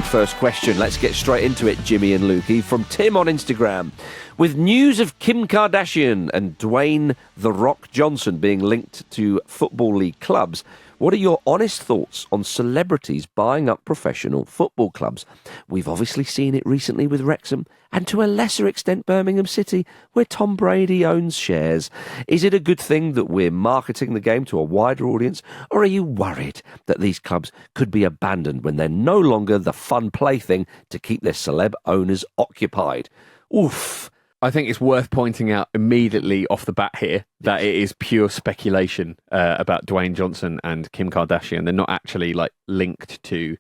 first question. Let's get straight into it, Jimmy and Lukey, from Tim on Instagram. With news of Kim Kardashian and Dwayne "The Rock" Johnson being linked to Football League clubs, what are your honest thoughts on celebrities buying up professional football clubs? We've obviously seen it recently with Wrexham, and to a lesser extent Birmingham City, where Tom Brady owns shares. Is it a good thing that we're marketing the game to a wider audience, or are you worried that these clubs could be abandoned when they're no longer the fun plaything to keep their celeb owners occupied? Oof. I think it's worth pointing out immediately off the bat here that it is pure speculation about Dwayne Johnson and Kim Kardashian. They're not actually linked to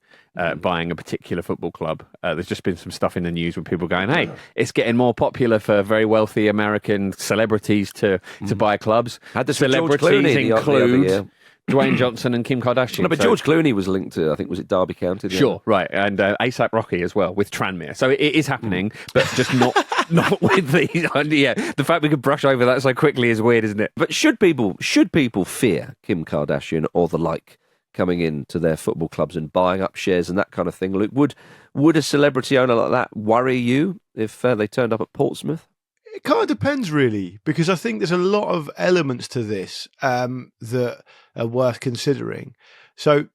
buying a particular football club. There's just been some stuff in the news with people going, hey, it's getting more popular for very wealthy American celebrities to buy clubs. Had the celebrities George Clooney include Dwayne Johnson and Kim Kardashian. No, but George Clooney was linked to, I think, was it Derby County? Sure, right. And ASAP Rocky as well with Tranmere. So it is happening, but just not with these. Yeah, the fact we could brush over that so quickly is weird, isn't it? But should people fear Kim Kardashian or the like coming into their football clubs and buying up shares and that kind of thing? Luke, would a celebrity owner like that worry you if they turned up at Portsmouth? It kind of depends, really, because I think there's a lot of elements to this that are worth considering. So,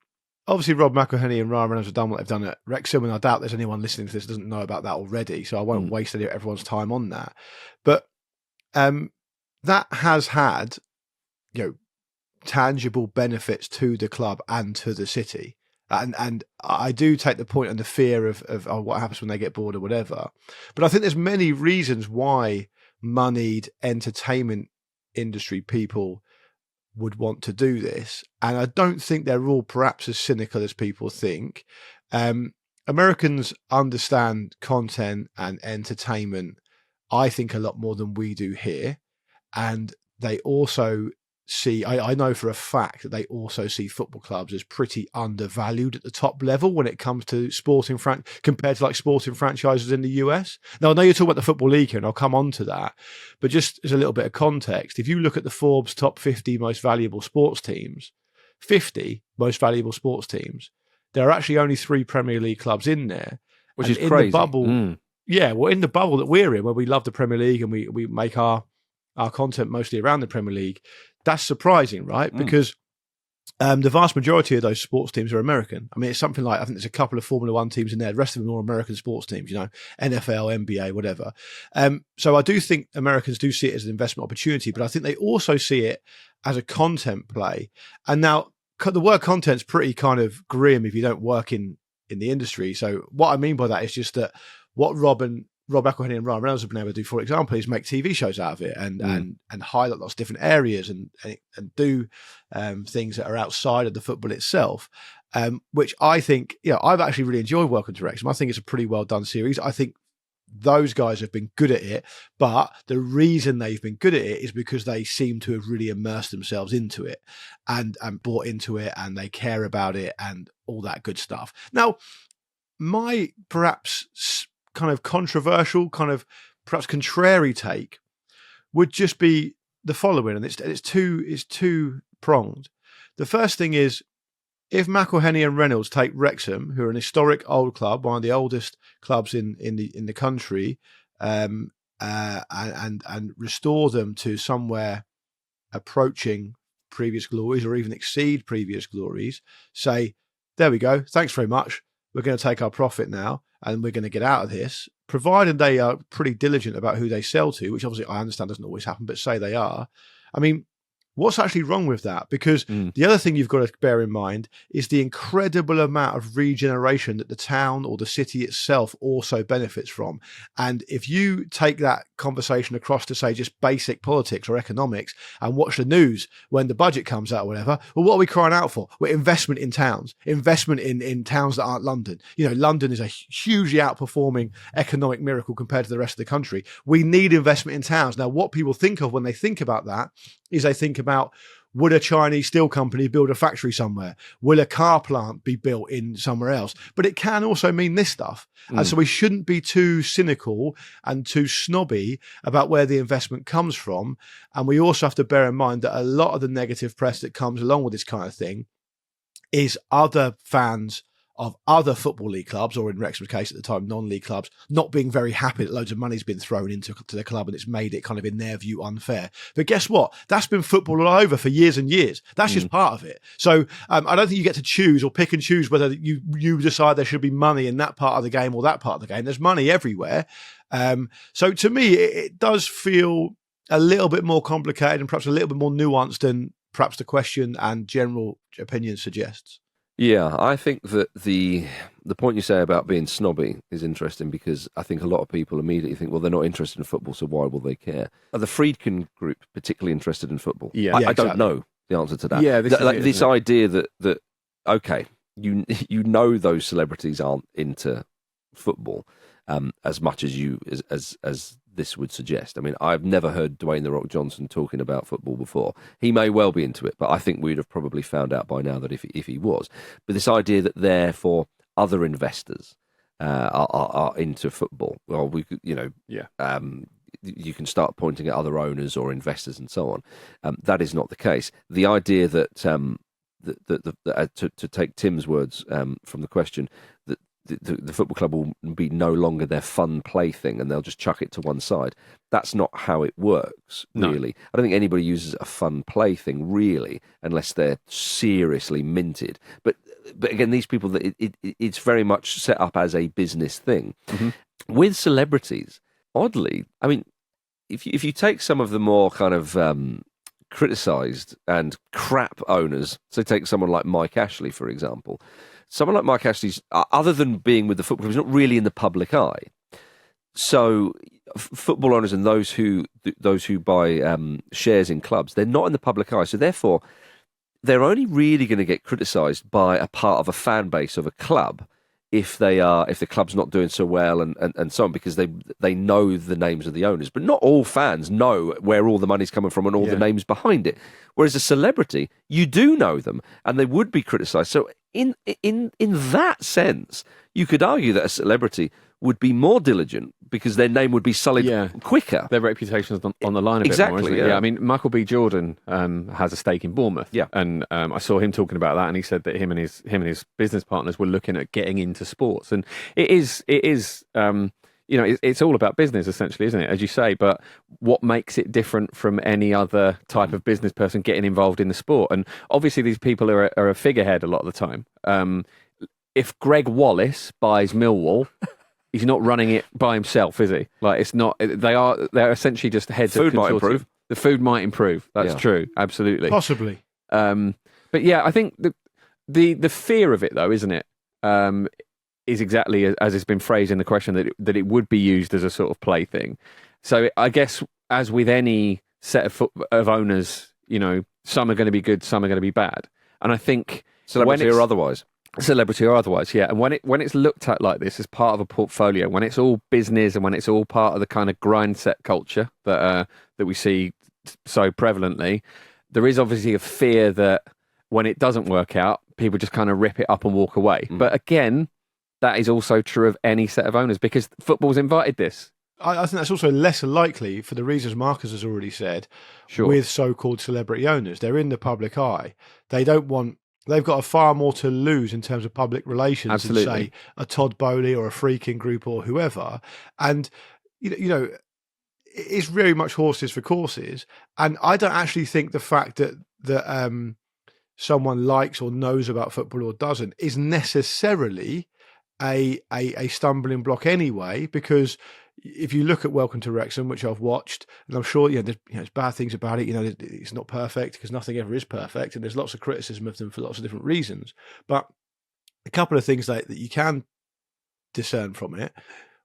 obviously, Rob McElhenney and Ryan Reynolds have done what they've done at Wrexham, and I doubt there's anyone listening to this that doesn't know about that already, so I won't waste everyone's time on that. But that has had, tangible benefits to the club and to the city. And I do take the point on the fear of what happens when they get bored or whatever. But I think there's many reasons why moneyed entertainment industry people would want to do this. And I don't think they're all perhaps as cynical as people think. Americans understand content and entertainment, I think, a lot more than we do here. And they also see, I know for a fact that they also see football clubs as pretty undervalued at the top level when it comes to compared to sporting franchises in the US. Now, I know you're talking about the Football League here, and I'll come on to that, but just as a little bit of context, if you look at the Forbes top 50 most valuable sports teams, there are actually only 3 Premier League clubs in there. Which is crazy. In the bubble, in the bubble that we're in, where we love the Premier League and we make our content mostly around the Premier League, that's surprising, right? Because the vast majority of those sports teams are American. I mean, it's something like, I think there's a couple of Formula One teams in there. The rest of them are American sports teams, NFL, NBA, whatever. So I do think Americans do see it as an investment opportunity, but I think they also see it as a content play. And now the word content's pretty kind of grim if you don't work in the industry. So what I mean by that is just that what Rob McElhenney and Ryan Reynolds have been able to do, for example, is make TV shows out of it and highlight lots of different areas and do things that are outside of the football itself, which I think, I've actually really enjoyed Welcome to Wrexham. I think it's a pretty well done series. I think those guys have been good at it, but the reason they've been good at it is because they seem to have really immersed themselves into it and bought into it, and they care about it and all that good stuff. Now, my perhaps kind of controversial, kind of perhaps contrary take would just be the following, and it's two pronged. The first thing is, if McElhenney and Reynolds take Wrexham, who are an historic old club, one of the oldest clubs in the country, and restore them to somewhere approaching previous glories or even exceed previous glories, say, there we go, thanks very much, we're going to take our profit now and we're going to get out of this, provided they are pretty diligent about who they sell to, which obviously I understand doesn't always happen, but say they are. I mean, what's actually wrong with that? Because the other thing you've got to bear in mind is the incredible amount of regeneration that the town or the city itself also benefits from. And if you take that conversation across to, say, just basic politics or economics and watch the news when the budget comes out or whatever, well, what are we crying out for? Well, investment in towns, investment in towns that aren't London. London is a hugely outperforming economic miracle compared to the rest of the country. We need investment in towns. Now, what people think of when they think about that is they think about, would a Chinese steel company build a factory somewhere? Will a car plant be built in somewhere else? But it can also mean this stuff. And so we shouldn't be too cynical and too snobby about where the investment comes from. And we also have to bear in mind that a lot of the negative press that comes along with this kind of thing is other fans of other Football League clubs, or in Wrexham's case at the time, non-league clubs, not being very happy that loads of money's been thrown into the club and it's made it kind of, in their view, unfair. But guess what? That's been football all over for years and years. That's just part of it. So I don't think you get to choose or pick and choose whether you decide there should be money in that part of the game or that part of the game. There's money everywhere. So to me, it does feel a little bit more complicated and perhaps a little bit more nuanced than perhaps the question and general opinion suggests. Yeah, I think that the point you say about being snobby is interesting, because I think a lot of people immediately think, well, they're not interested in football, so why will they care? Are the Friedkin group particularly interested in football? Yeah, I don't know the answer to that. Yeah, this idea that okay, you know those celebrities aren't into football as much as as this would suggest. I mean, I've never heard Dwayne "The Rock" Johnson talking about football before. He may well be into it, but I think we'd have probably found out by now that if he was. But this idea that therefore other investors are into football, well, you can start pointing at other owners or investors and so on. That is not the case. The idea that to take Tim's words from the question, that the football club will be no longer their fun plaything and they'll just chuck it to one side. That's not how it works, really. No. I don't think anybody uses a fun plaything, really, unless they're seriously minted. But again, these people, it's very much set up as a business thing. Mm-hmm. With celebrities, oddly, I mean, if you take some of the more kind of criticised and crap owners, so take someone like Mike Ashley, for example. Someone like Mike Ashley's, other than being with the football club, is not really in the public eye. So football owners and those who buy shares in clubs, they're not in the public eye. So therefore, they're only really going to get criticised by a part of a fan base of a club if the club's not doing so well and so on, because they know the names of the owners. But not all fans know where all the money's coming from and all the names behind it. Whereas a celebrity, you do know them and they would be criticised. So in that sense, you could argue that a celebrity would be more diligent because their name would be sullied quicker. Their reputation's on the line a bit more, isn't it? Yeah. I mean, Michael B. Jordan has a stake in Bournemouth. Yeah. And I saw him talking about that, and he said that him and his business partners were looking at getting into sports. And it is it's all about business, essentially, isn't it? As you say, but what makes it different from any other type of business person getting involved in the sport? And obviously these people are a figurehead a lot of the time. If Greg Wallace buys Millwall, he's not running it by himself, is he? Like, it's not. They're essentially just heads. Food might improve. The food might improve. That's true. Absolutely. Possibly. But yeah, I think the fear of it, though, isn't it? Is exactly as it's been phrased in the question, that it would be used as a sort of plaything. So I guess, as with any set of owners, some are going to be good, some are going to be bad, and I think celebrity or otherwise. Celebrity or otherwise, yeah. And when it's looked at like this as part of a portfolio, when it's all business and when it's all part of the kind of grind set culture that we see so prevalently, there is obviously a fear that when it doesn't work out, people just kind of rip it up and walk away. But again, that is also true of any set of owners, because football's invited this. I think that's also less likely for the reasons Marcus has already said. Sure. With so-called celebrity owners, they're in the public eye. They've got far more to lose in terms of public relations than, say, a Todd Bowley or a Freaking Group or whoever. And, it's very much horses for courses. And I don't actually think the fact that someone likes or knows about football or doesn't is necessarily a stumbling block anyway, because if you look at Welcome to Wrexham, which I've watched, and I'm sure there's bad things about it. It's not perfect, because nothing ever is perfect, and there's lots of criticism of them for lots of different reasons. But a couple of things that you can discern from it.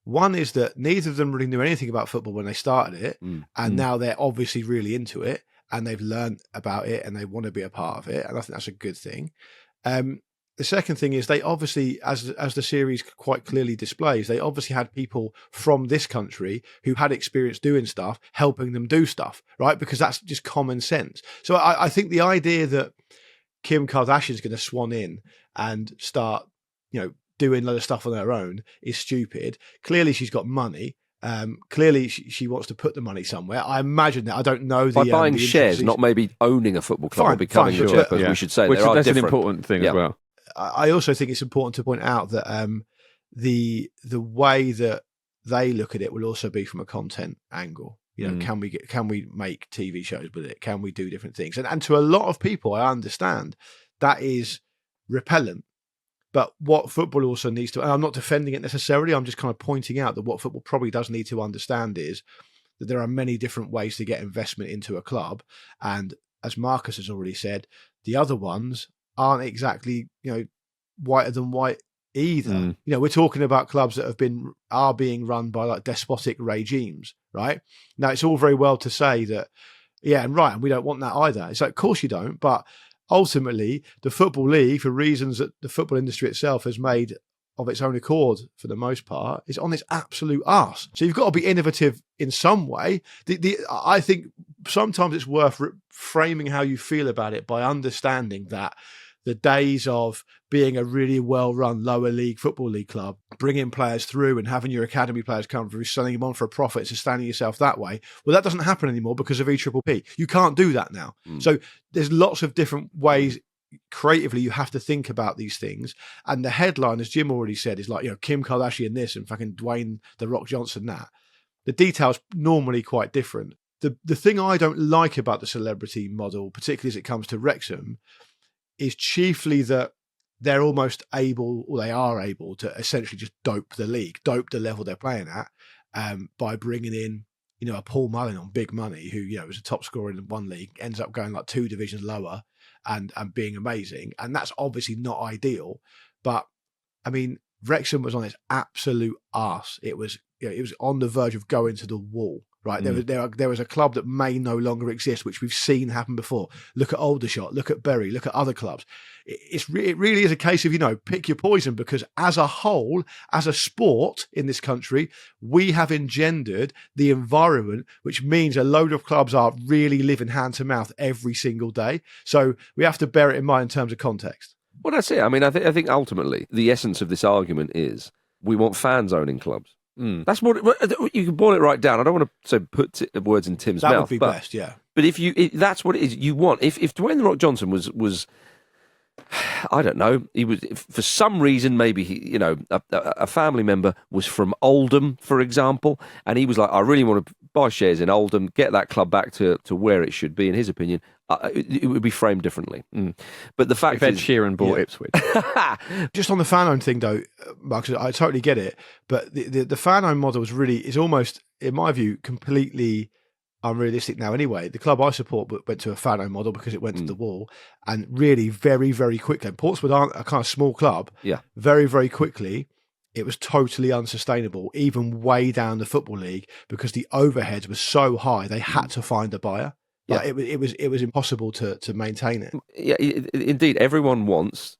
One is that neither of them really knew anything about football when they started it, and now they're obviously really into it, and they've learned about it, and they want to be a part of it, and I think that's a good thing. The second thing is they obviously, as the series quite clearly displays, they obviously had people from this country who had experience doing stuff, helping them do stuff, right? Because that's just common sense. So I think the idea that Kim Kardashian is going to swan in and start, doing a lot of stuff on her own is stupid. Clearly she's got money. Clearly she wants to put the money somewhere. I imagine that. I don't know. By buying shares, not maybe owning a football club or becoming the chairperson, we should say. That's an important thing as well. I also think it's important to point out that the way that they look at it will also be from a content angle. You know, can we make TV shows with it? Can we do different things? And to a lot of people, I understand that is repellent. But what football also needs to, and I'm not defending it necessarily, I'm just kind of pointing out that what football probably does need to understand is that there are many different ways to get investment into a club. And as Marcus has already said, the other ones aren't exactly, whiter than white either. You know, we're talking about clubs that are being run by like despotic regimes, right? Now, it's all very well to say that, and we don't want that either. It's like, of course you don't, but ultimately, the Football League, for reasons that the football industry itself has made of its own accord for the most part, is on its absolute arse. So you've got to be innovative in some way. I think sometimes it's worth framing how you feel about it by understanding that the days of being a really well-run lower league football league club, bringing players through and having your academy players come through, selling them on for a profit, sustaining yourself that way, well, that doesn't happen anymore because of EPPP. You can't do that now. So there's lots of different ways creatively you have to think about these things. And the headline, as Jim already said, is like, Kim Kardashian this and fucking Dwayne The Rock Johnson that. The details normally quite different. The thing I don't like about the celebrity model, particularly as it comes to Wrexham, is chiefly that they're almost able, or they are able, to essentially just dope the league, dope the level they're playing at, by bringing in, a Paul Mullin on big money, who, was a top scorer in one league, ends up going like 2 divisions lower and being amazing. And that's obviously not ideal. But, I mean, Wrexham was on its absolute arse. It was on the verge of going to the wall. Right, there was a club that may no longer exist, which we've seen happen before. Look at Aldershot, look at Bury, look at other clubs. It really is a case of, pick your poison, because as a whole, as a sport in this country, we have engendered the environment, which means a load of clubs are really living hand to mouth every single day. So we have to bear it in mind in terms of context. Well, that's it. I mean, I think ultimately the essence of this argument is we want fans owning clubs. That's what you can boil it right down. I don't want to put words in Tim's mouth. That would be best, yeah. But that's what it is. You want if Dwayne The Rock Johnson was, I don't know, he was for some reason maybe he, a family member was from Oldham, for example, and he was like, I really want to buy shares in Oldham, get that club back to where it should be. In his opinion, it would be framed differently. But the fact if Ed is, Sheeran bought Ipswich. Just on the fan-owned thing, though, Marcus, I totally get it. But the fan-owned model is almost, in my view, completely unrealistic now anyway. The club I support went to a fan-owned model because it went to the wall. And really, very, very quickly, and Portsmouth aren't a kind of small club, very, very quickly, it was totally unsustainable, even way down the Football League, because the overheads were so high, they had to find a buyer. Yeah, it was impossible to maintain it. Yeah, indeed. Everyone wants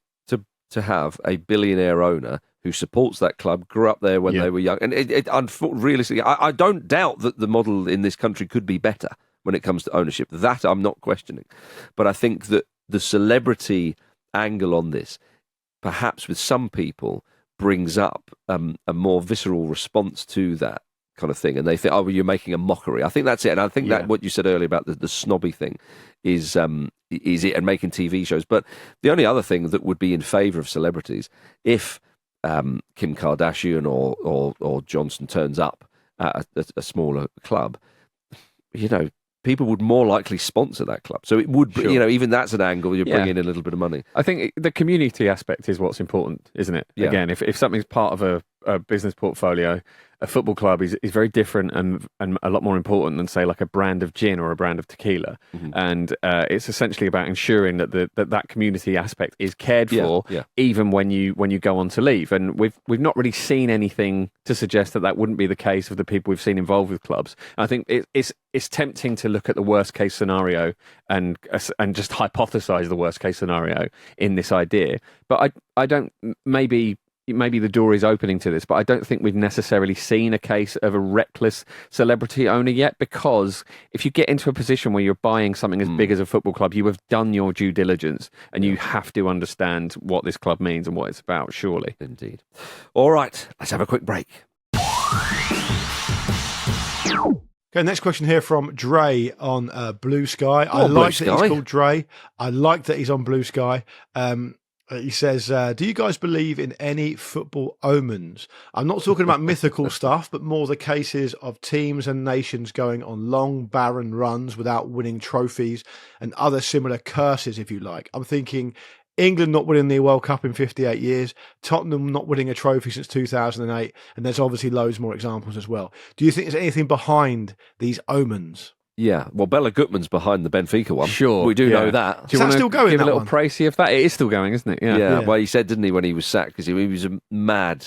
to have a billionaire owner who supports that club, grew up there when they were young, and realistically, I don't doubt that the model in this country could be better when it comes to ownership. That I'm not questioning, but I think that the celebrity angle on this, perhaps with some people, brings up a more visceral response to that kind of thing, and they think, oh, well, you're making a mockery. I think that's it, and I think that what you said earlier about the snobby thing is it, and making TV shows. But the only other thing that would be in favour of celebrities, if Kim Kardashian or Johnson turns up at a smaller club, people would more likely sponsor that club. So it would, even that's an angle. You bring in a little bit of money. I think the community aspect is what's important, isn't it? Yeah. Again, if something's part of a business portfolio, a football club is very different and a lot more important than, say, like a brand of gin or a brand of tequila. And it's essentially about ensuring that that community aspect is cared for, even when you go on to leave. And we've not really seen anything to suggest that wouldn't be the case of the people we've seen involved with clubs. And I think it's tempting to look at the worst case scenario and just hypothesize the worst case scenario in this idea. But I don't, maybe the door is opening to this, but I don't think we've necessarily seen a case of a reckless celebrity owner yet, because if you get into a position where you're buying something as big as a football club, you have done your due diligence and you have to understand what this club means and what it's about, surely. Indeed. All right, let's have a quick break. Okay, next question here from Dre on Blue Sky. I like that he's called Dre. I like that he's on Blue Sky. He says, do you guys believe in any football omens? I'm not talking about mythical stuff, but more the cases of teams and nations going on long, barren runs without winning trophies and other similar curses, if you like. I'm thinking England not winning the World Cup in 58 years, Tottenham not winning a trophy since 2008, and there's obviously loads more examples as well. Do you think there's anything behind these omens? Yeah, well, Bella Gutmann's behind the Benfica one. Sure, we do know that. Do you want to give a little précis of that? It is still going, isn't it? Yeah. Well, he said, didn't he, when he was sacked, because he was a mad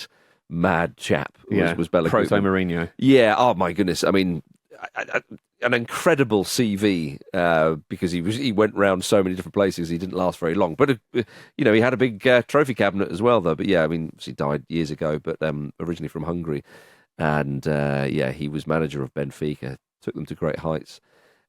chap. Was Bella Proto Gutmann. Mourinho. Yeah. Oh my goodness. I mean, an incredible CV because he went round so many different places. He didn't last very long, but he had a big trophy cabinet as well, though. But yeah, I mean, he died years ago, but originally from Hungary, and he was manager of Benfica. Took them to great heights,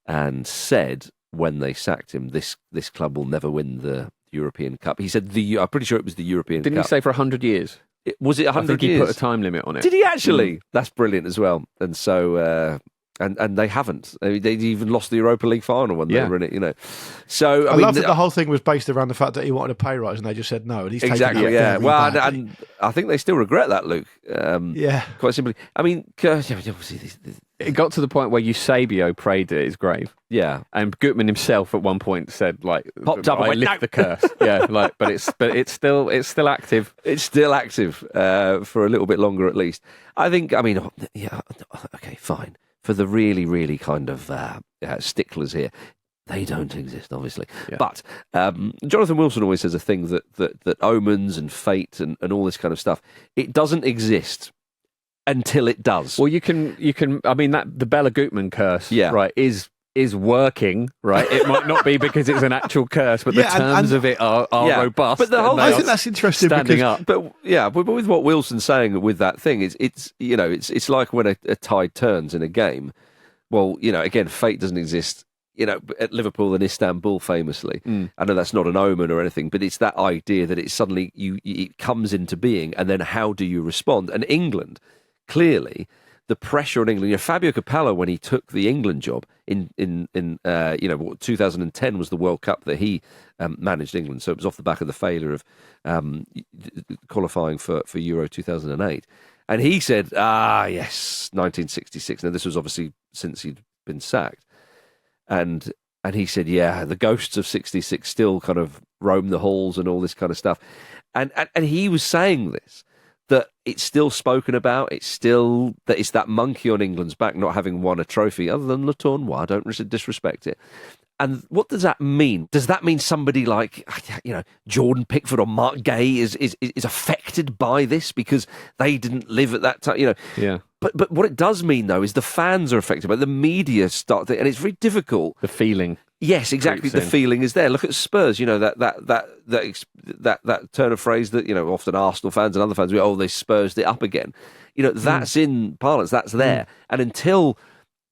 and said when they sacked him, this club will never win the European Cup. He said I'm pretty sure it was the European Cup. Didn't he say for 100 years? Was it 100 I think years? He put a time limit on it. Did he actually? That's brilliant as well. And so, and they haven't. They even lost the Europa League final when they were in it. So I love that the whole thing was based around the fact that he wanted a pay rise, and they just said no. And he's exactly, yeah. Well, and I think they still regret that, Luke. Quite simply. I mean, obviously, it got to the point where Eusebio prayed at his grave. Yeah, and Gutmann himself at one point said, like, popped up and went, lift the curse. Yeah, but it's still active. It's still active for a little bit longer at least. I think. I mean, okay, fine. For the really, really kind of sticklers here, they don't exist, obviously. Yeah. But Jonathan Wilson always says a thing that omens and fate and all this kind of stuff, it doesn't exist until it does. Well, you can. I mean, that the Bella Gutmann curse, right, is working, right? It might not be because it's an actual curse, but the terms of it are robust. But the whole, I think that's interesting standing up. But with what Wilson's saying with that thing, it's like when a tide turns in a game. Well, again, fate doesn't exist. At Liverpool and Istanbul, famously. I know that's not an omen or anything, but it's that idea that it suddenly it comes into being, and then how do you respond? And England, clearly, the pressure on England. Fabio Capello, when he took the England job in 2010 was the World Cup that he managed England. So it was off the back of the failure of qualifying for Euro 2008. And he said, yes, 1966. Now, this was obviously since he'd been sacked. And he said, the ghosts of 66 still kind of roam the halls and all this kind of stuff. And he was saying this, that it's still spoken about. It's still that it's that monkey on England's back not having won a trophy, other than Le Tournoi. Don't disrespect it. And what does that mean? Does that mean somebody like Jordan Pickford or Mark Gay is affected by this because they didn't live at that time? Yeah. But what it does mean though is the fans are affected by it. The media start, and it's very difficult. The feeling. Yes, exactly. The feeling is there. Look at Spurs. That turn of phrase that often Arsenal fans and other fans go, they Spursed it up again. That's in parlance. That's there. And until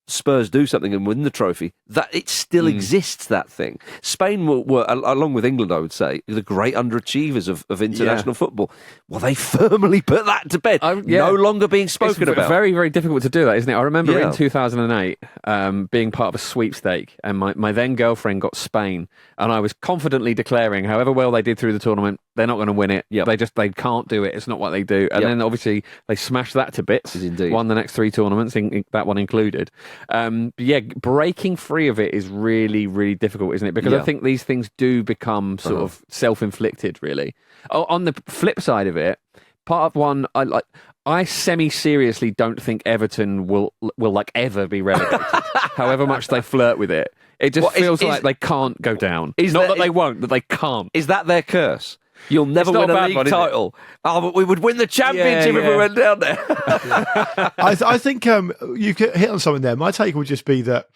Spurs do something and win the trophy, that it still exists, that thing. Spain were, along with England, I would say, the great underachievers of international football. Well, they firmly put that to bed. No longer being spoken about. It's very, very difficult to do that, isn't it? I remember in 2008 being part of a sweepstake, and my then girlfriend got Spain, and I was confidently declaring, however well they did through the tournament, they're not going to win it. Yep. They can't do it. It's not what they do. And then obviously they smashed that to bits. Indeed. Won the next 3 tournaments, that one included. Breaking free of it is really, really difficult, isn't it? Because I think these things do become sort of self-inflicted, really. On the flip side of it, part of one, I semi-seriously don't think Everton will ever be relegated, however much they flirt with it. It just feels like they can't go down. Not that they won't, that they can't. Is that their curse? You'll never win a league title. But we would win the championship if we went down there. I think you could hit on something there. My take would just be that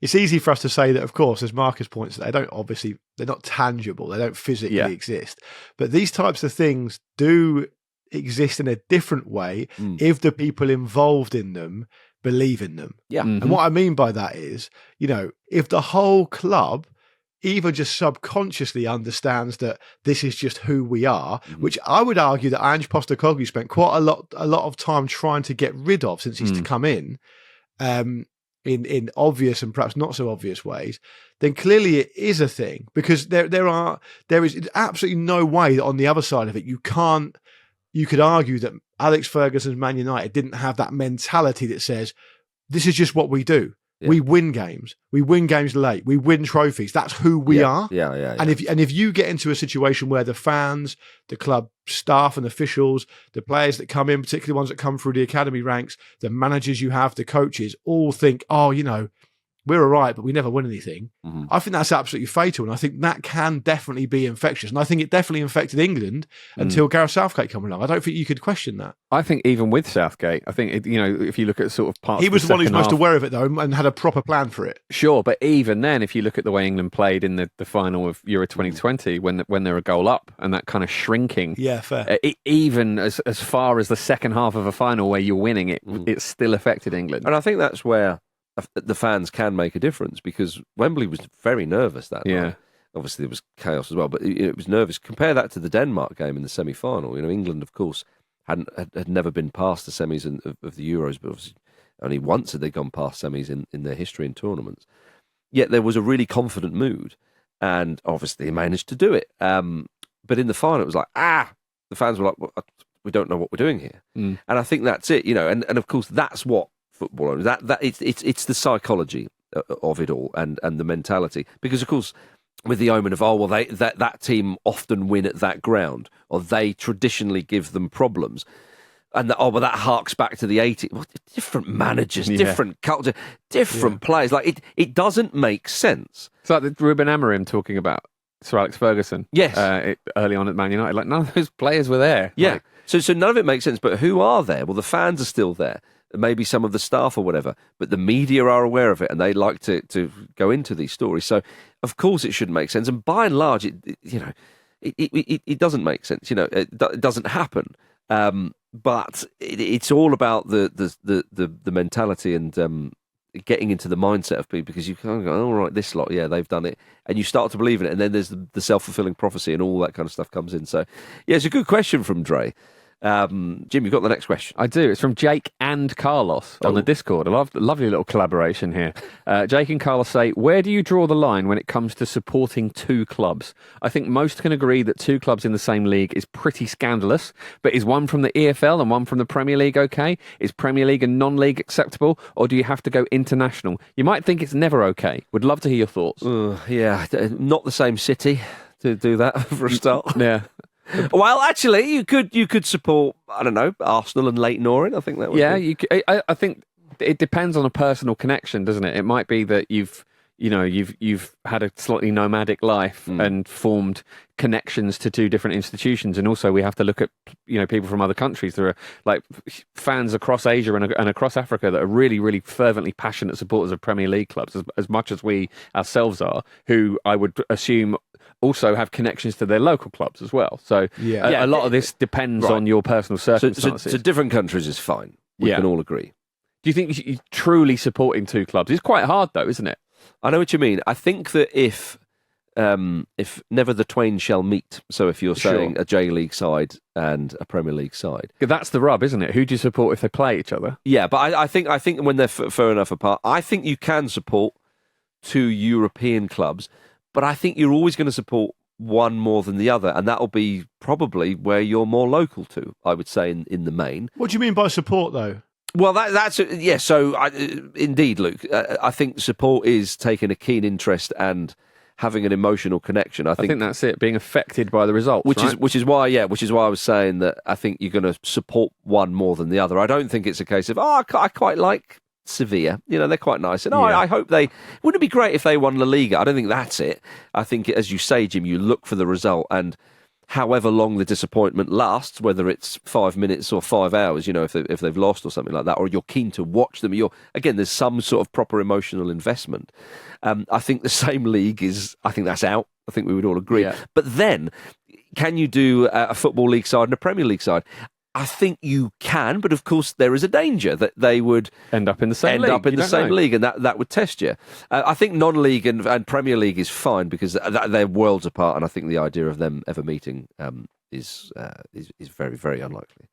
it's easy for us to say that, of course, as Marcus points, they're not tangible. They don't physically exist. But these types of things do exist in a different way if the people involved in them believe in them. Yeah. Mm-hmm. And what I mean by that is, if the whole club even just subconsciously understands that this is just who we are, which I would argue that Ange Postecoglou spent quite a lot of time trying to get rid of since he's come in. in obvious and perhaps not so obvious ways, then clearly it is a thing, because there is absolutely no way that on the other side of it you could argue that Alex Ferguson's Man United didn't have that mentality that says, this is just what we do. Yeah. We win games. We win games late. We win trophies. That's who we are. Yeah. And if you get into a situation where the fans, the club staff and officials, the players that come in, particularly ones that come through the academy ranks, the managers you have, the coaches, all think, oh, we're all right, but we never win anything. Mm-hmm. I think that's absolutely fatal. And I think that can definitely be infectious. And I think it definitely infected England until Gareth Southgate came along. I don't think you could question that. I think even with Southgate, I think, if you look at sort of parts he was of the one who's most aware of it, though, and had a proper plan for it. Sure, but even then, if you look at the way England played in the final of Euro 2020, when they're a goal up and that kind of shrinking. Yeah, fair. Even as far as the second half of a final where you're winning, it still affected England. And I think that's where the fans can make a difference, because Wembley was very nervous that night. Obviously, there was chaos as well, but it was nervous. Compare that to the Denmark game in the semi-final. England, of course, had never been past the semis of the Euros, but obviously only once had they gone past semis in their history in tournaments. Yet there was a really confident mood, and obviously they managed to do it. But in the final, it was like, the fans were like, well, we don't know what we're doing here. And I think that's it, and of course that's what football is. It's the psychology of it all and the mentality, because of course with the omen of that team often win at that ground, or they traditionally give them problems, and that harks back to the 80s. Well, different managers, different culture, different players. Like it doesn't make sense. It's like the Ruben Amorim talking about Sir Alex Ferguson. Yes, early on at Man United, like none of those players were there. Yeah, so none of it makes sense. But who are there? Well, the fans are still there. Maybe some of the staff or whatever, but the media are aware of it and they like to go into these stories. So, of course, it should make sense. And by and large, it doesn't make sense. It doesn't happen. But it's all about the mentality and getting into the mindset of people, because you kind of go, all right, this lot, they've done it, and you start to believe in it, and then there's the self-fulfilling prophecy and all that kind of stuff comes in. So, it's a good question from Dre. Jim, you've got the next question. I do. It's from Jake and Carlos on the Discord. Lovely little collaboration here. Jake and Carlos say, where do you draw the line when it comes to supporting two clubs? I think most can agree that two clubs in the same league is pretty scandalous, but is one from the EFL and one from the Premier League okay? Is Premier League and non-league acceptable, or do you have to go international? You might think it's never okay. Would love to hear your thoughts. Not the same city to do that for a start. Yeah. Well, actually, you could support, I don't know, Arsenal and Leyton Orient. I think that would be. I think it depends on a personal connection, doesn't it? It might be that you've had a slightly nomadic life and formed connections to two different institutions, and also we have to look at people from other countries. There are like fans across Asia and across Africa that are really, really fervently passionate supporters of Premier League clubs, as much as we ourselves are, who I would assume also have connections to their local clubs as well. So a lot of this depends on your personal circumstances. So different countries is fine. We can all agree. Do you think truly supporting two clubs is quite hard, though, isn't it? I know what you mean. I think that if never the twain shall meet, so if you're saying a J League side and a Premier League side, that's the rub, isn't it? Who do you support if they play each other? Yeah, but I think when they're far enough apart, I think you can support two European clubs, but I think you're always going to support one more than the other, and that'll be probably where you're more local to, I would say, in the main. What do you mean by support, though? Well, that's So, indeed, Luke, I think support is taking a keen interest and having an emotional connection. I think that's it. Being affected by the results, which is why I was saying that I think you're going to support one more than the other. I don't think it's a case of I quite like Sevilla. They're quite nice, and I hope they. Wouldn't it be great if they won La Liga? I don't think that's it. I think, as you say, Jim, you look for the result, and however long the disappointment lasts, whether it's 5 minutes or 5 hours, if they've lost or something like that, or you're keen to watch them, there's some sort of proper emotional investment. I think the same league I think that's out. I think we would all agree. Yeah. But then, can you do a Football League side and a Premier League side? I think you can, but of course there is a danger that they would end up in the same league, and that would test you. I think non-league and Premier League is fine because they're worlds apart, and I think the idea of them ever meeting is very, very unlikely.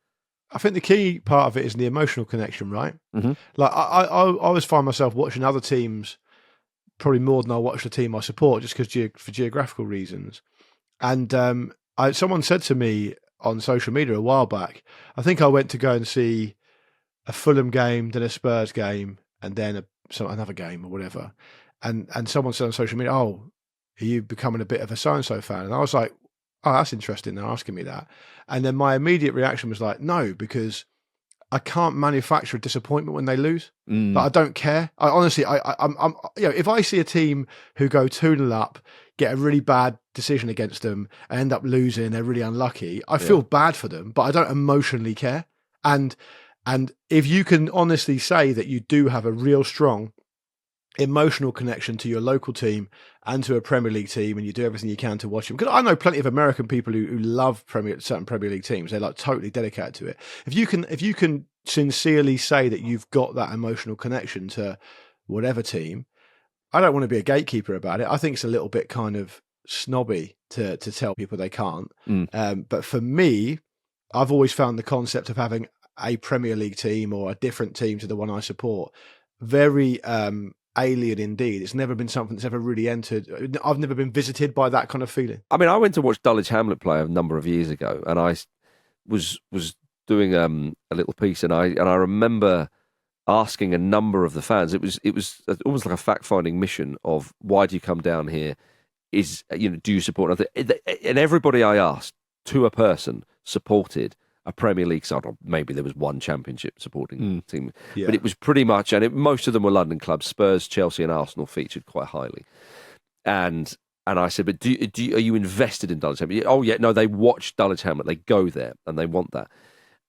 I think the key part of it is the emotional connection, right? Mhm. Like I always find myself watching other teams probably more than I watch the team I support, just because for geographical reasons. And someone said to me on social media a while back, I think I went to go and see a Fulham game, then a Spurs game, and then another game or whatever. And someone said on social media, "Oh, are you becoming a bit of a so-and-so fan?" And I was like, "Oh, that's interesting. They're asking me that." And then my immediate reaction was like, "No, because I can't manufacture a disappointment when they lose. Like, I don't care. I honestly, I'm, if I see a team who go 2-0 up, get a really bad decision against them, and end up losing, they're really unlucky. I feel bad for them, but I don't emotionally care. And if you can honestly say that you do have a real strong emotional connection to your local team and to a Premier League team, and you do everything you can to watch them. Because I know plenty of American people who love certain Premier League teams. They're like totally dedicated to it. If you can sincerely say that you've got that emotional connection to whatever team, I don't want to be a gatekeeper about it. I think it's a little bit kind of snobby to tell people they can't. But for me, I've always found the concept of having a Premier League team or a different team to the one I support very alien indeed. It's never been something that's ever really entered. I've never been visited by that kind of feeling. I mean, I went to watch Dulwich Hamlet play a number of years ago, and I was doing a little piece, and I remember asking a number of the fans. It was almost like a fact-finding mission of, why do you come down here? Do you support another? And everybody I asked, to a person, supported a Premier League side, or maybe there was one Championship supporting team, but it was pretty much, and most of them were London clubs. Spurs, Chelsea, and Arsenal featured quite highly. And I said, but are you invested in Dulwich Hamlet? Oh yeah, no, they watch Dulwich Hamlet, they go there, and they want that.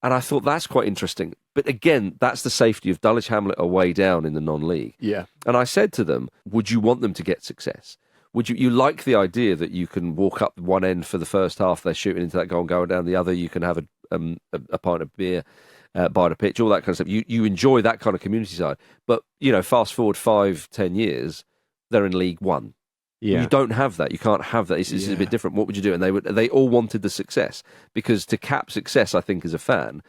And I thought that's quite interesting. But again, that's the safety of Dulwich Hamlet are way down in the non-league. Yeah. And I said to them, would you want them to get success? Would you like the idea that you can walk up one end for the first half, they're shooting into that goal, and going down the other, you can have a pint of beer by the pitch, all that kind of stuff. You enjoy that kind of community side. But, fast forward 5-10 years, they're in League One. Yeah. You don't have that. You can't have that. It's a bit different. What would you do? And they all wanted the success, because to cap success, I think, as a fan,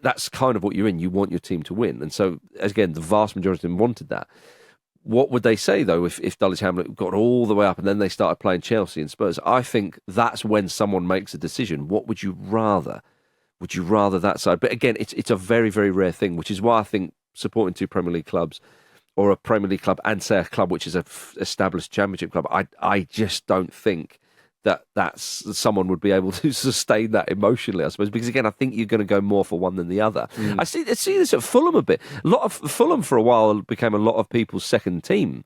that's kind of what you're in. You want your team to win. And so, again, the vast majority of them wanted that. What would they say, though, if Dulwich Hamlet got all the way up and then they started playing Chelsea and Spurs? I think that's when someone makes a decision. What would you rather? Would you rather that side? But again, it's a very, very rare thing, which is why I think supporting two Premier League clubs, or a Premier League club and, say, a club which is an established Championship club, I just don't think that's someone would be able to sustain that emotionally, I suppose, because again, I think you're going to go more for one than the other. I see this at Fulham a bit. A lot of Fulham for a while became a lot of people's second team,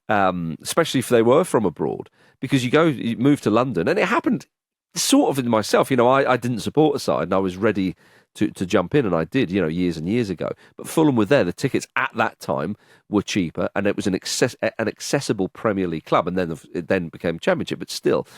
especially if they were from abroad, because you move to London, and it happened sort of in myself. I didn't support a side, and I was ready to jump in, and I did, years and years ago. But Fulham were there. The tickets at that time were cheaper, and it was an accessible Premier League club, and then it then became Championship, but still.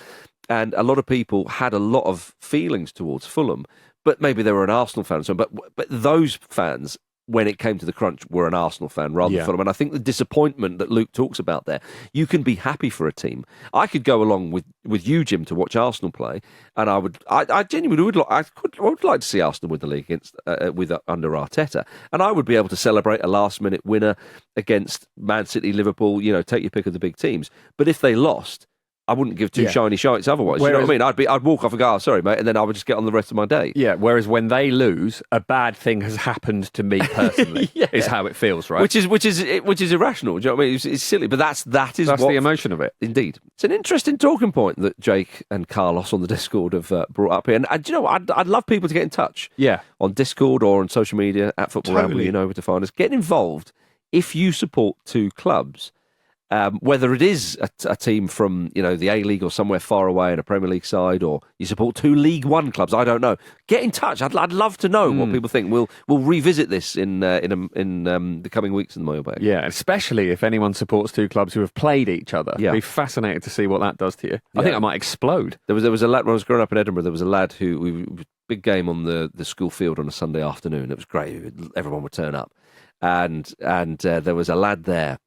And a lot of people had a lot of feelings towards Fulham, but maybe they were an Arsenal fan. But those fans, when it came to the crunch, were an Arsenal fan rather than Fulham. And I think the disappointment that Luke talks about there, you can be happy for a team. I could go along with you, Jim, to watch Arsenal play, and I genuinely would like to see Arsenal win the league under Arteta, and I would be able to celebrate a last-minute winner against Man City, Liverpool. Take your pick of the big teams. But if they lost, I wouldn't give two shiny shites otherwise. You know what I mean? I'd walk off and go, "Oh, sorry, mate," and then I would just get on the rest of my day. Yeah. Whereas when they lose, a bad thing has happened to me personally. Is how it feels, right? Which is irrational. Do you know what I mean? It's silly, but that's the emotion of it. Indeed, it's an interesting talking point that Jake and Carlos on the Discord have brought up here. And I'd love people to get in touch. Yeah. On Discord or on social media at Football Ramble. Where to find us. Get involved if you support two clubs. Whether it is a team from the A-League or somewhere far away in a Premier League side, or you support two League One clubs, I don't know. Get in touch. I'd love to know what people think. We'll revisit this in the coming weeks in the Mailbag. Yeah, especially if anyone supports two clubs who have played each other. Yeah. I'd be fascinated to see what that does to you. I think I might explode. There was a lad when I was growing up in Edinburgh. There was a lad big game on the school field on a Sunday afternoon. It was great. Everyone would turn up, and there was a lad there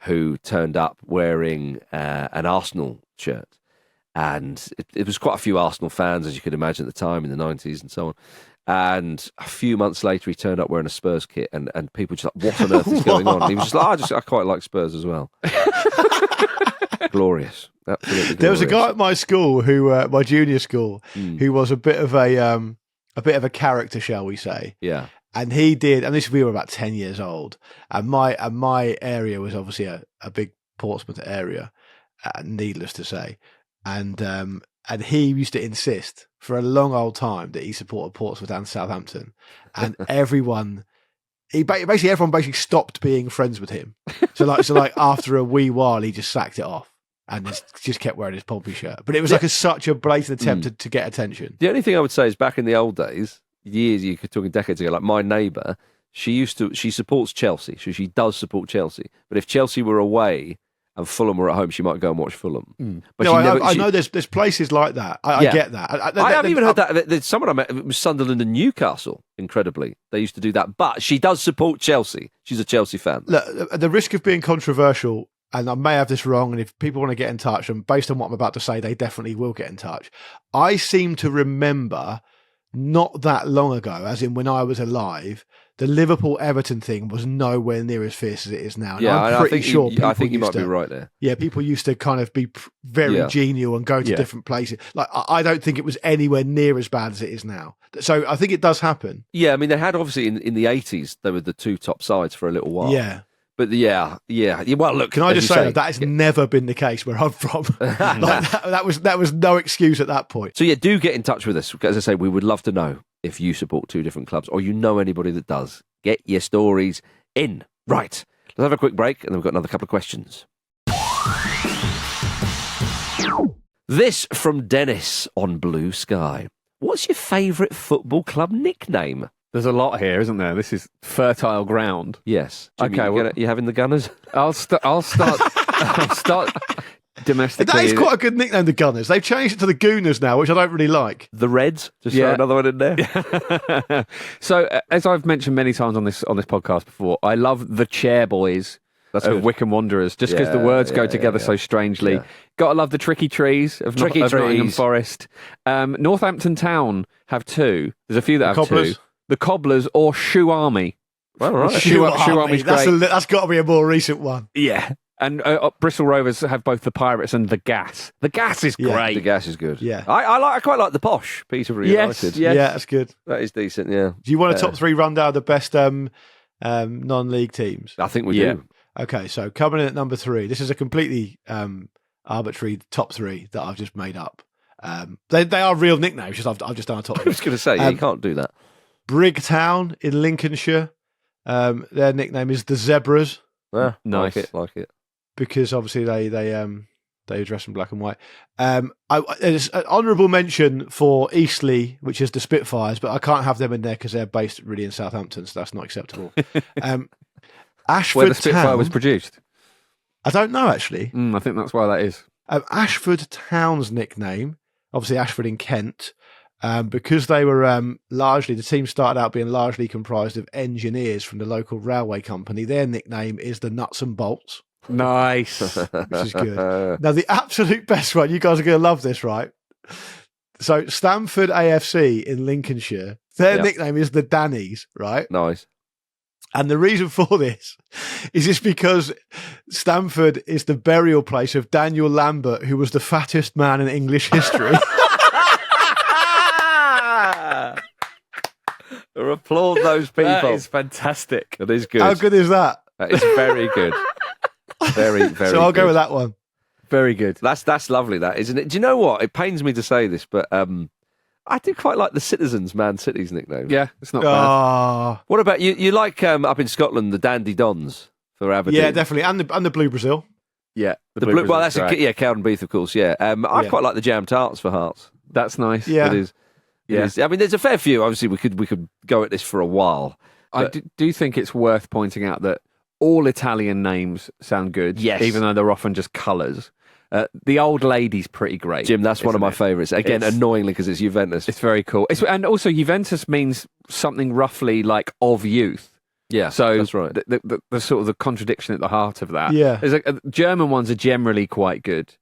who turned up wearing an Arsenal shirt. And it was quite a few Arsenal fans, as you could imagine, at the time in the 90s and so on. And a few months later, he turned up wearing a Spurs kit, and people just like, what on earth is going on? And he was just like, I quite like Spurs as well. Glorious. Absolutely glorious. There was a guy at my school my junior school, who was a bit of a character, shall we say? Yeah. And he did, and we were about 10 years old, and my area was obviously a big Portsmouth area, needless to say, and he used to insist for a long old time that he supported Portsmouth and Southampton, and everyone basically stopped being friends with him. So like after a wee while, he just sacked it off and just kept wearing his Pompey shirt. But it was like such a blatant attempt to get attention. The only thing I would say is back in the old days, you could talk decades ago, like my neighbour, she supports Chelsea, so she does support Chelsea. But if Chelsea were away and Fulham were at home, she might go and watch Fulham. But I know there's places like that. I get that. I haven't even heard that. There's someone I met, it was Sunderland and Newcastle, incredibly. They used to do that. But she does support Chelsea. She's a Chelsea fan. Look, the risk of being controversial, and I may have this wrong, and if people want to get in touch, and based on what I'm about to say, they definitely will get in touch. I seem to remember not that long ago, as in when I was alive, the Liverpool-Everton thing was nowhere near as fierce as it is now. And I'm pretty sure I think you might be right there. Yeah, people used to kind of be very genial and go to different places. Like, I don't think it was anywhere near as bad as it is now. So I think it does happen. Yeah, I mean, they had obviously in the 80s, they were the two top sides for a little while. Yeah. But yeah. Well, look, can I just say that has never been the case where I'm from? that was no excuse at that point. So yeah, do get in touch with us. As I say, we would love to know if you support two different clubs or you know anybody that does. Get your stories in. Right. Let's have a quick break, and then we've got another couple of questions. This from Dennis on Blue Sky. What's your favourite football club nickname? There's a lot here, isn't there? This is fertile ground. Yes. Jimmy, okay, you having the Gunners? I'll start domestically. That is quite a good nickname, the Gunners. They've changed it to the Gooners now, which I don't really like. The Reds? Just throw another one in there. So, as I've mentioned many times on this podcast before, I love the Chair Boys of Wycombe Wanderers, just because the words go together so strangely. Yeah. Gotta love the Tricky Trees of Nottingham Forest. Northampton Town have two. There's a few that have Cobblers. two. The Cobblers or Shoe Army. Well, right. Shoe Army's great. That's got to be a more recent one. Yeah. And Bristol Rovers have both the Pirates and the Gas. The Gas is great. The Gas is good. Yeah. I quite like the Posh, Peterborough United. Yes. Yeah, that's good. That is decent, yeah. Do you want a top three rundown of the best non-league teams? I think we do. Okay, so coming in at number 3, this is a completely arbitrary top 3 that I've just made up. They are real nicknames, I've just done a top 3. I was going to say, you can't do that. Brigtown in Lincolnshire, their nickname is the Zebras. Nice. Like it. Because obviously they dress in black and white. There's an honourable mention for Eastleigh, which is the Spitfires, but I can't have them in there because they're based really in Southampton, so that's not acceptable. Ashford Where the Spitfire Town was produced? I don't know, actually. I think that's why that is. Ashford Town's nickname, obviously Ashford in Kent, because they were the team started out being largely comprised of engineers from the local railway company. Their nickname is the Nuts and Bolts. Nice. Which is good. Now, the absolute best one, you guys are going to love this, right? So, Stamford AFC in Lincolnshire, their nickname is the Dannies, right? Nice. And the reason for this is just because Stamford is the burial place of Daniel Lambert, who was the fattest man in English history. Applaud those people. That is fantastic. That is good. How good is that? That is very good. Very, very So I'll good. go with that one. Very good. That's lovely, that, isn't it? Do you know what? It pains me to say this, but I do quite like the Citizens Man City's nickname. Yeah, it's not bad. What about you? You like up in Scotland the Dandy Dons for Aberdeen? Yeah, definitely, and the Blue Brazil. Yeah, the blue. Well, that's Cowden Beath, of course. Yeah, I quite like the Jam Tarts for Hearts. That's nice. Yeah, it is. Yeah, I mean, there's a fair few. Obviously, we could go at this for a while. I do think it's worth pointing out that all Italian names sound good. Yes, even though they're often just colours. The Old Lady's pretty great. Jim, that's one of my favourites. Again, annoyingly, because it's Juventus. It's very cool. And also, Juventus means something roughly like of youth. Yeah, so that's right. The sort of the contradiction at the heart of that. Yeah. German ones are generally quite good.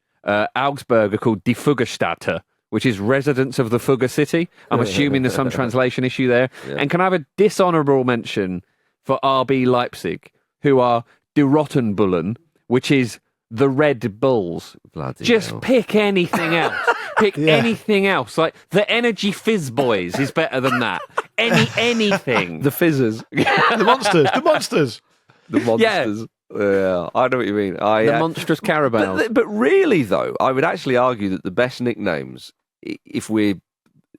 Augsburg are called Die Fuggerstädte, which is residents of the Fugger city. I'm assuming there's some translation issue there. Yeah. And can I have a dishonourable mention for RB Leipzig, who are Die Rottenbullen, which is the Red Bulls. Bloody Just hell. pick anything else. Pick anything else. Like the Energy Fizz Boys is better than that. Anything. The Fizzers. The monsters. The monsters. The monsters. Yeah, I know what you mean. The monstrous caravels. But really, though, I would actually argue that the best nicknames, if we're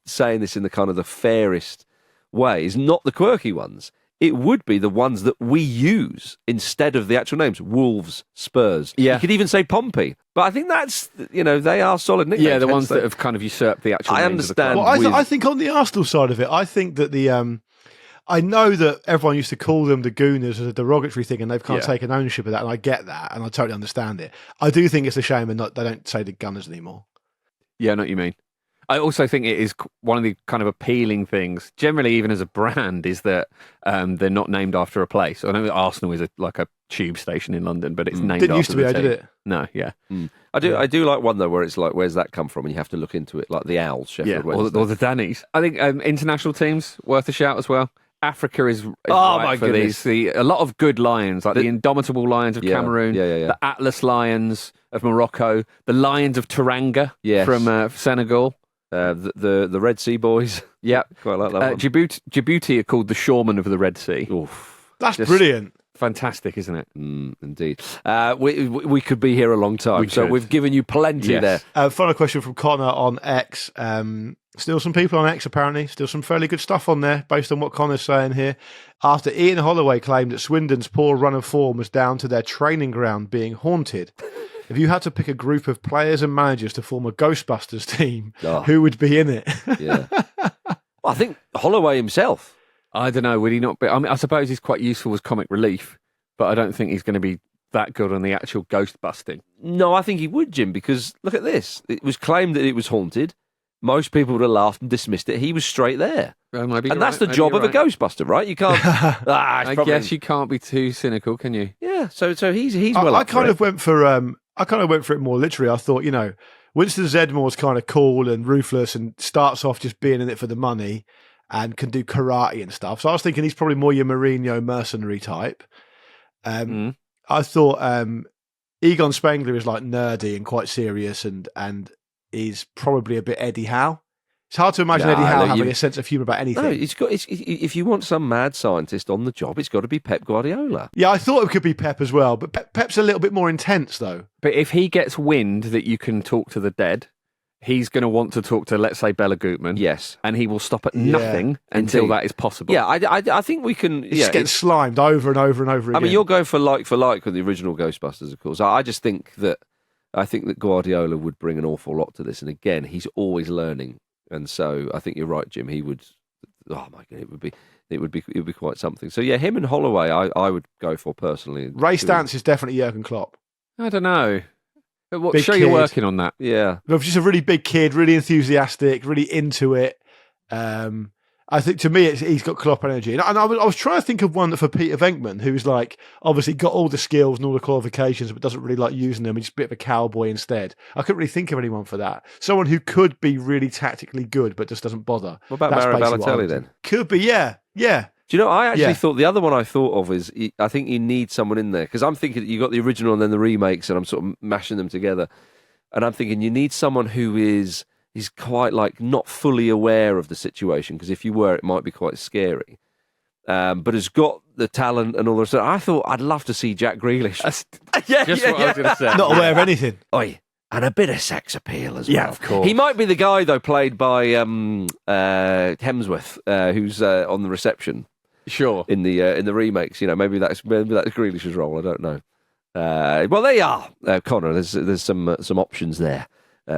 saying this in the kind of the fairest way, is not the quirky ones. It would be the ones that we use instead of the actual names. Wolves, Spurs. Yeah. You could even say Pompey. But I think that's, they are solid nicknames. Yeah, the ones that have kind of usurped the actual names. I understand. Well, I think on the Arsenal side of it, I think that I know that everyone used to call them the Gooners as a derogatory thing, and they've kind of taken ownership of that, and I get that, and I totally understand it. I do think it's a shame they don't say the Gunners anymore. Yeah, I know what you mean. I also think it is one of the kind of appealing things, generally even as a brand, is that they're not named after a place. I know that Arsenal is like a tube station in London, but it's named Didn't after used to be, the team. did it? No, yeah. I do like one, though, where it's like, where's that come from? And you have to look into it, like the Owls, Sheffield Wednesday. Or the Dannies. I think international teams, worth a shout as well. Africa is my for goodness. these. A lot of good lions, like the Indomitable Lions of Cameroon, the Atlas Lions of Morocco, the Lions of Teranga from Senegal. The Red Sea Boys. Yeah. Quite like that one. Djibouti are called the Shoremen of the Red Sea. Oof. That's brilliant. Fantastic, isn't it? Indeed. We could be here a long time, so we've given you plenty there. Final question from Connor on X. Still some people on X, apparently. Still some fairly good stuff on there, based on what Connor's saying here. After Ian Holloway claimed that Swindon's poor run of form was down to their training ground being haunted, if you had to pick a group of players and managers to form a Ghostbusters team, who would be in it? Yeah. Well, I think Holloway himself. I don't know. Would he not be? I mean, I suppose he's quite useful as comic relief, but I don't think he's going to be that good on the actual ghost busting. No, I think he would, Jim, because look at this. It was claimed that it was haunted. Most people would have laughed and dismissed it. He was straight there. And that's the job of a Ghostbuster, right? You can't... I guess you can't be too cynical, can you? Yeah, so he's well I kind of went for it more literally. I thought, Winston Zedmore's kind of cool and ruthless and starts off just being in it for the money and can do karate and stuff. So I was thinking he's probably more your Mourinho mercenary type. I thought Egon Spengler is like nerdy and quite serious and is probably a bit Eddie Howe. It's hard to imagine Eddie Howe having a sense of humour about anything. No, if you want some mad scientist on the job, it's got to be Pep Guardiola. Yeah, I thought it could be Pep as well, but Pep's a little bit more intense, though. But if he gets wind that you can talk to the dead, he's going to want to talk to, let's say, Bella Gutmann. Yes. And he will stop at nothing until that is possible. Yeah, I think we can... He's getting slimed over and over and over again. I mean, you're going for like with the original Ghostbusters, of course. I just think that Guardiola would bring an awful lot to this. And again, he's always learning. And so I think you're right, Jim. He would... Oh, my God, it would be quite something. So, yeah, him and Holloway, I would go for personally. Ray Stantz is definitely Jurgen Klopp. I don't know. What Big show kid. you're working on that? Yeah. Just a really big kid, really enthusiastic, really into it. I think to me, he's got Klopp energy. And I was trying to think of one for Peter Venkman, who's like, obviously got all the skills and all the qualifications, but doesn't really like using them. He's just a bit of a cowboy instead. I couldn't really think of anyone for that. Someone who could be really tactically good, but just doesn't bother. What about Mario Balotelli then? Could be, yeah. Do you know, I actually thought the other one I thought of is, I think you need someone in there, because I'm thinking you got the original and then the remakes, and I'm sort of mashing them together. And I'm thinking you need someone who is quite like not fully aware of the situation, because if you were, it might be quite scary. But has got the talent and all the stuff. I thought I'd love to see Jack Grealish. What I was going to say. Not aware of anything. Oi. And a bit of sex appeal as well. Yeah, of course. He might be the guy, though, played by Hemsworth, who's on the reception. Sure. In the remakes, maybe that's Grealish's role. I don't know. Well, there you are, Connor. There's some options there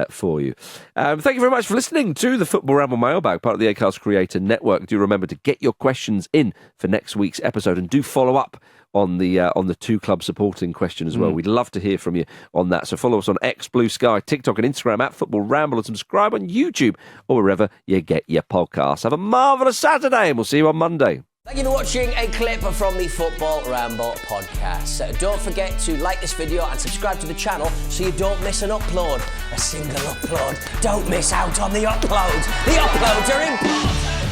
for you. Thank you very much for listening to the Football Ramble Mailbag, part of the Acast Creator Network. Do remember to get your questions in for next week's episode, and do follow up on the two club supporting question as well. We'd love to hear from you on that. So follow us on X, Blue Sky, TikTok, and Instagram at Football Ramble, and subscribe on YouTube or wherever you get your podcasts. Have a marvellous Saturday, and we'll see you on Monday. Thank you for watching a clip from the Football Ramble podcast. Don't forget to like this video and subscribe to the channel so you don't miss an upload. A single upload. Don't miss out on the uploads. The uploads are important.